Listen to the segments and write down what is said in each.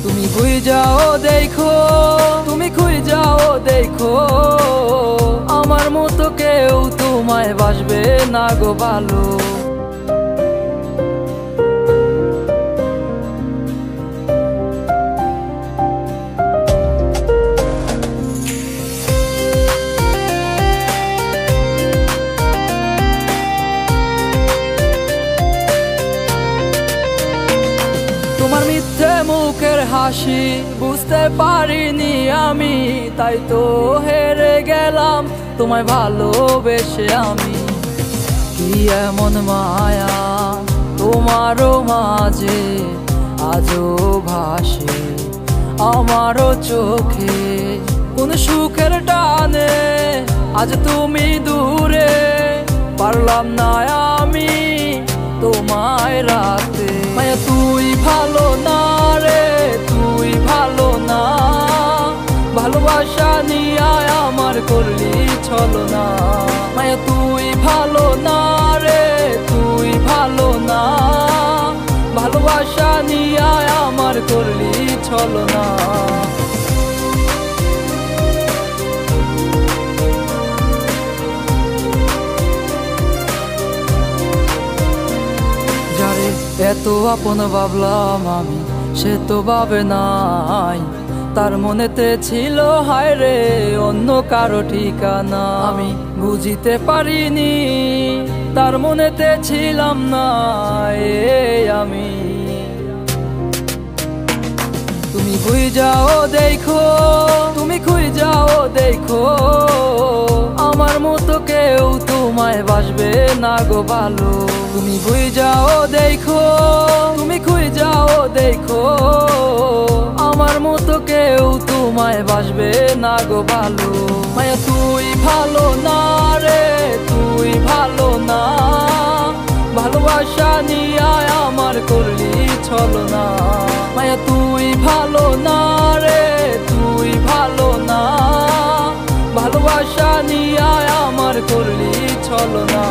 তুমি যাও দেখো, তুমি যাও দেখো, আমার মতো কেউ তোমায় বাসবে না গো ভালো। তোমার মিথ্যে মুখের হাসি বুঝতে পারিনি আমি, তাই তো হেরে গেলাম তোমায় ভালোবেসে আমি। কি এমন মায়া তোমারও মাঝে আজও ভাসে আমারও চোখে, কোন সুখের টানে আজ তুমি দূরে, পারলাম না আমি তোমায় রাখতে। মায়া তুই ভালো না রে, তুই ভালো না, ভালোবাসা নিয়ে আমার করলি ছলনা। মায়া তুই ভালো না রে, তুই ভালো না, ভালোবাসা নিয়ে আমার করলি ছলনা। এত আপন ভাবলাম আমি, সে তো ভাবে নাই, তার মনেতে ছিল হায় রে অন্য কারো ঠিকানা। আমি বুঝিতে পারিনি তার মনেতে ছিলাম না আমি। তুমি যাও দেখো, তুমি যাও দেখো, আমার মতো কেউ তোমায় বাসবে না গো ভালো। তুমি যাও দেখো, তুমি যাও দেখো, আমার মতো কেউ তোমায় বাসবে না গো ভালো। মায়া তুই ভালো না রে, তুই ভালো না, ভালোবাসা নিয়ে আমার করলি ছলনা। মায়া তুই ভালো না রে, তুই ভালো না, ভালোবাসা নিয়ে আমার করলি ছলনা।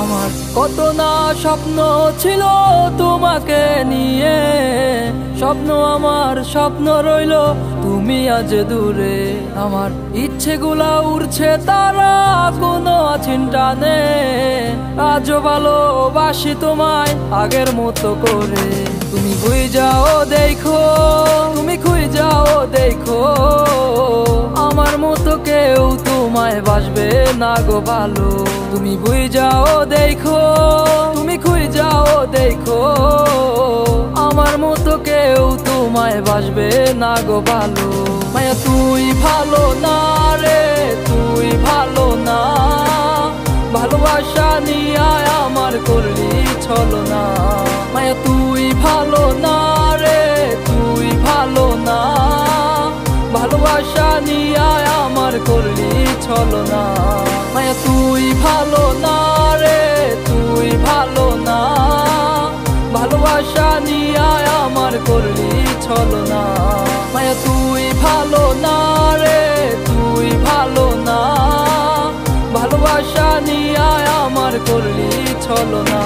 আমার কত না স্বপ্ন ছিল তোমাকে নিয়ে, স্বপ্ন আমার স্বপ্ন রইল তুমি আজ দূরে। আমার ইচ্ছেগুলা উড়ছে তারা কোনো চিন্তা নেই, আজও ভালোবাসি তোমায় আগের মতো করে। তুমি যাও দেখো, তুমি যাও দেখো, আমার মতো কেউ তোমায় বাসবে না গো ভালো। তুমি যাও দেখো, তুমি যাও দেখো, আমার মতো কেউ তোমায় বাসবে না গো ভালো। মায়া তুই ভালো না রে, তুই ভালো না, ভালোবাসা নিয়ে আমার করলি ছলনা। মায়া তুই ভালো না রে, তুই ভালো না, ভালোবাসা নিয়ে আমার করলি ছলনা। মায়া তুই ভালো না রে, তুই ভালো না, ভালোবাসা নিয়ে আমার করলি ছলনা। মায়া তুই ভালো না রে, তুই ভালো না, ভালোবাসা নিয়ে আমার করলি ছলনা।